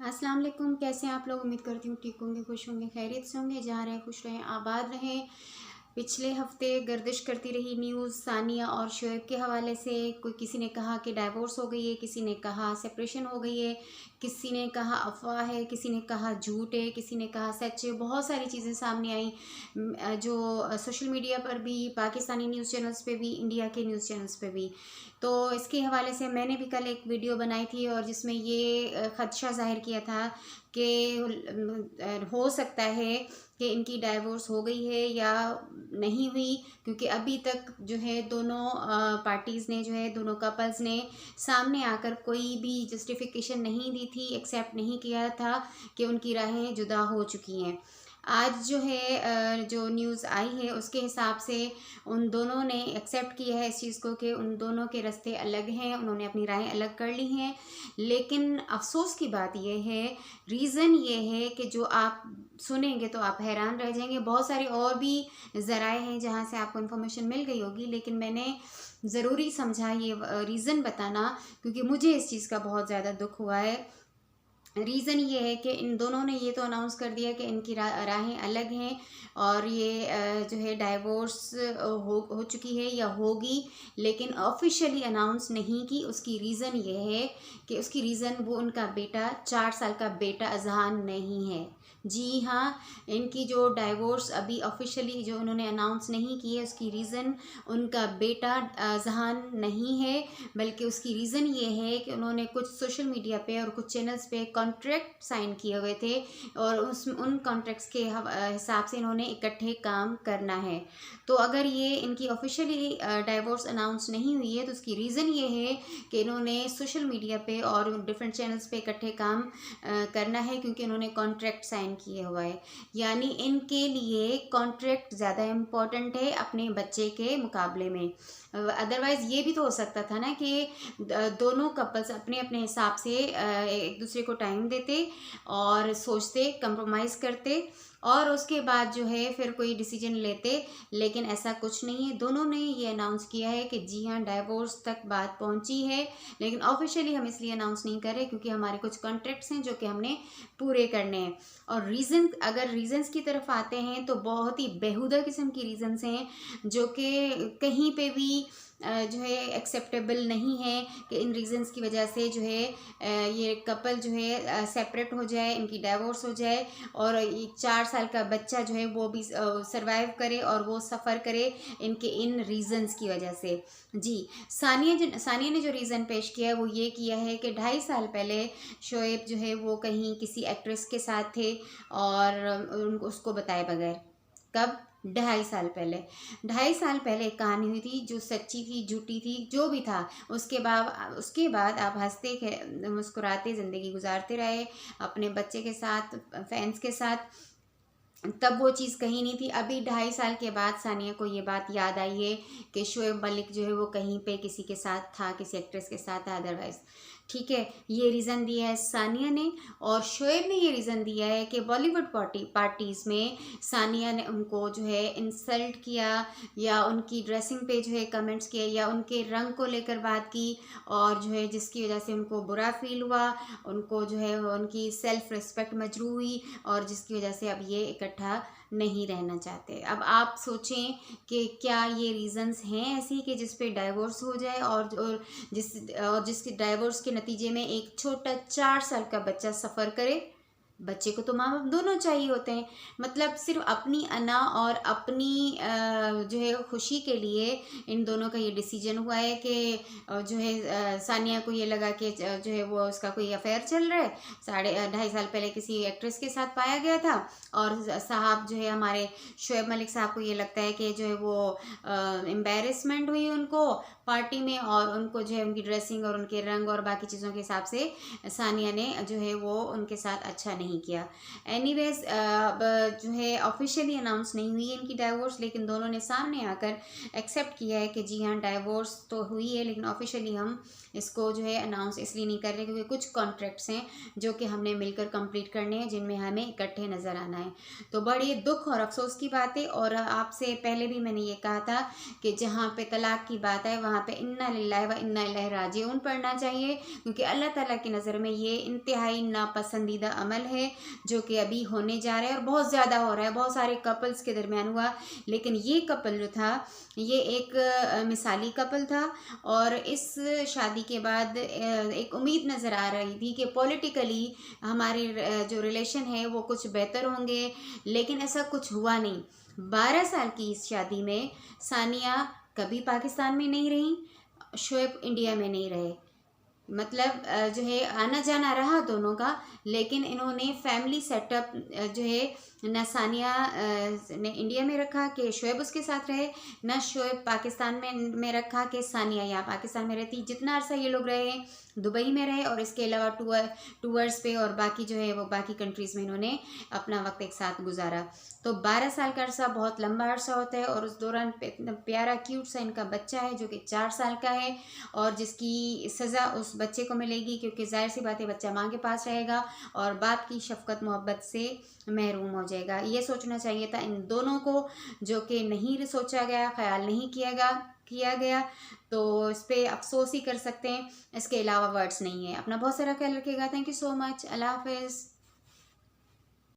अस्सलाम वालेकुम। कैसे हैं आप लोग? उम्मीद करती हूँ ठीक होंगे, खुश होंगे, खैरियत से होंगे। जहाँ रहें खुश रहें, आबाद रहें। पिछले हफ्ते गर्दिश करती रही न्यूज़ सानिया और शोएब के हवाले से। कोई किसी ने कहा कि डाइवोर्स हो गई है, किसी ने कहा सेपरेशन हो गई है, किसी ने कहा अफवाह है, किसी ने कहा झूठ है, किसी ने कहा सच है। बहुत सारी चीज़ें सामने आई जो सोशल मीडिया पर भी, पाकिस्तानी न्यूज़ चैनल्स पे भी, इंडिया के न्यूज़ चैनल्स पे भी। तो इसके हवाले से मैंने भी कल एक वीडियो बनाई थी और जिसमें ये खदशा ज़ाहिर किया था कि हो सकता है कि इनकी डाइवोर्स हो गई है या नहीं हुई, क्योंकि अभी तक जो है दोनों पार्टीज़ ने, जो है दोनों कपल्स ने सामने आकर कोई भी जस्टिफिकेशन नहीं दी थी, एक्सेप्ट नहीं किया था कि उनकी राहें जुदा हो चुकी हैं। आज जो है जो न्यूज़ आई है उसके हिसाब से उन दोनों ने एक्सेप्ट किया है इस चीज़ को कि उन दोनों के रास्ते अलग हैं, उन्होंने अपनी राहें अलग कर ली हैं। लेकिन अफसोस की बात यह है, रीज़न ये है कि जो आप सुनेंगे तो आप हैरान रह जाएंगे। बहुत सारे और भी ज़राए हैं जहाँ से आपको इन्फॉर्मेशन मिल गई होगी, लेकिन मैंने ज़रूरी समझा ये रीज़न बताना, क्योंकि मुझे इस चीज़ का बहुत ज़्यादा दुख हुआ है। रीज़न ये है कि इन दोनों ने ये तो अनाउंस कर दिया कि इनकी राहें अलग हैं और ये जो है डाइवोर्स हो चुकी है या होगी, लेकिन ऑफिशियली अनाउंस नहीं की। उसकी रीज़न ये है कि उसकी रीज़न वो उनका बेटा, 4 साल का बेटा अजहान नहीं है। जी हाँ, इनकी जो डाइवोर्स अभी ऑफिशियली जो उन्होंने अनाउंस नहीं की है, उसकी रीज़न उनका बेटा अजहान नहीं है, बल्कि उसकी रीज़न ये है कि उन्होंने कुछ सोशल मीडिया पे और कुछ चैनल्स पे कॉन्ट्रैक्ट साइन किए हुए थे और उन कॉन्ट्रैक्ट्स के हिसाब से इन्होंने इकट्ठे काम करना है। तो अगर ये इनकी ऑफिशियली डाइवोर्स अनाउंस नहीं हुई है तो उसकी रीज़न ये है कि इन्होंने सोशल मीडिया पे और डिफरेंट चैनल्स पे इकट्ठे काम करना है, क्योंकि इन्होंने कॉन्ट्रैक्ट साइन किए हुआ है। यानी इनके लिए कॉन्ट्रैक्ट ज़्यादा इम्पोर्टेंट है अपने बच्चे के मुकाबले में। अदरवाइज़ ये भी तो हो सकता था ना कि दोनों कपल्स अपने अपने हिसाब से एक दूसरे को टाइम देते और सोचते, कंप्रोमाइज़ करते और उसके बाद जो है फिर कोई डिसीजन लेते। लेकिन ऐसा कुछ नहीं है। दोनों ने ये अनाउंस किया है कि जी हाँ, डाइवोर्स तक बात पहुंची है, लेकिन ऑफिशियली हम इसलिए अनाउंस नहीं कर रहे क्योंकि हमारे कुछ कॉन्ट्रैक्ट्स हैं जो कि हमने पूरे करने हैं। और अगर रीज़न्स की तरफ आते हैं तो बहुत ही बेहुदा किस्म की रीज़न्स हैं जो कि कहीं पे भी जो है एक्सेप्टेबल नहीं है कि इन रीज़न्स की वजह से जो है ये कपल जो है सेपरेट हो जाए, इनकी डाइवोर्स हो जाए और ये 4 साल का बच्चा जो है वो भी सरवाइव करे और वो सफ़र करे इनके इन रीज़न्स की वजह से। जी, सानिया ने जो रीज़न पेश किया है वो ये किया है कि 2.5 साल पहले शोएब जो है वो कहीं किसी एक्ट्रेस के साथ थे और उनको उसको बताए बगैर। कब? 2.5 साल पहले। 2.5 साल पहले एक कहानी हुई थी जो सच्ची थी, झूठी थी, जो भी था। उसके बाद आप हंसते मुस्कुराते ज़िंदगी गुजारते रहे अपने बच्चे के साथ, फैंस के साथ। तब वो चीज़ कहीं नहीं थी। अभी 2.5 साल के बाद सानिया को ये बात याद आई है कि शोएब मलिक जो है वो कहीं पे किसी के साथ था, किसी एक्ट्रेस के साथ था। अदरवाइज़ ठीक है, ये रीज़न दिया है सानिया ने। और शोएब ने ये रीज़न दिया है कि बॉलीवुड पार्टीज़ में सानिया ने उनको जो है इंसल्ट किया या उनकी ड्रेसिंग पे जो है कमेंट्स किए या उनके रंग को लेकर बात की, और जो है जिसकी वजह से उनको बुरा फील हुआ, उनको जो है उनकी सेल्फ रिस्पेक्ट मजरू हुई और जिसकी वजह से अब ये इकट्ठा नहीं रहना चाहते। अब आप सोचें कि क्या ये रीज़न्स हैं ऐसी कि जिस पे डाइवोर्स हो जाए और जिसके डाइवोर्स के नतीजे में एक छोटा 4 साल का बच्चा सफ़र करे। बच्चे को तो माँ बाप दोनों चाहिए होते हैं। मतलब सिर्फ अपनी अना और अपनी जो है खुशी के लिए इन दोनों का ये डिसीजन हुआ है कि जो है सानिया को ये लगा कि जो है वो उसका कोई अफेयर चल रहा है। 2.5 साल पहले किसी एक्ट्रेस के साथ पाया गया था और साहब जो है हमारे शोएब मलिक साहब को ये लगता है कि जो है वो एम्बेरसमेंट हुई उनको पार्टी में, और उनको जो है उनकी ड्रेसिंग और उनके रंग और बाकी चीज़ों के हिसाब से सानिया ने जो है वो उनके साथ अच्छा नहीं किया। एनीवेज अब जो है ऑफिशियली अनाउंस नहीं हुई है इनकी डाइवोर्स, लेकिन दोनों ने सामने आकर एक्सेप्ट किया है कि जी हाँ, डाइवोर्स तो हुई है, लेकिन ऑफिशियली हम इसको जो है अनाउंस इसलिए नहीं कर रहे क्योंकि कुछ कॉन्ट्रैक्ट्स हैं जो कि हमने मिलकर कंप्लीट करने हैं, जिनमें हमें इकट्ठे नज़र आना है। तो बड़ी दुख और अफसोस की बात है। और आपसे पहले भी मैंने ये कहा था कि जहाँ पे तलाक की बात है वहाँ यहाँ पे इन्ना लिल्लाहि व इन्ना इलैहि राजिऊन पढ़ना चाहिए, क्योंकि अल्लाह ताला की नज़र में ये इंतहाई नापसंदीदा अमल है जो कि अभी होने जा रहा है और बहुत ज़्यादा हो रहा है। बहुत सारे कपल्स के दरमियान हुआ, लेकिन ये कपल जो था ये एक मिसाली कपल था। और इस शादी के बाद एक उम्मीद नज़र आ रही थी कि पॉलिटिकली हमारे जो रिलेशन है वो कुछ बेहतर होंगे, लेकिन ऐसा कुछ हुआ नहीं। 12 साल की इस शादी में सानिया कभी पाकिस्तान में नहीं रही, शोएब इंडिया में नहीं रहे। मतलब जो है आना जाना रहा दोनों का, लेकिन इन्होंने फैमिली सेटअप जो है न सानिया ने इंडिया में रखा कि शोएब उसके साथ रहे, न शोएब पाकिस्तान में रखा कि सानिया यहाँ पाकिस्तान में रहती। जितना अरसा ये लोग रहे दुबई में रहे, और इसके अलावा टूर्स पे और बाकी जो है वो बाकी कंट्रीज़ में इन्होंने अपना वक्त एक साथ गुजारा। तो 12 साल का अरसा बहुत लंबा अरसा होता है, और उस दौरान इतना प्यारा क्यूट सा इनका बच्चा है जो कि 4 साल का है, और जिसकी सज़ा उस बच्चे को मिलेगी, क्योंकि जाहिर सी बात है बच्चा माँ के पास रहेगा और बाप की शफ़क़त मोहब्बत से महरूम हो जाएगा। ये सोचना चाहिए था इन दोनों को, जो कि नहीं सोचा गया, ख्याल नहीं किया गया। तो इस पर अफसोस ही कर सकते हैं, इसके अलावा वर्ड्स नहीं है। अपना बहुत सारा ख्याल रखिएगा। Thank you so much. अल्लाह हाफ़िज़।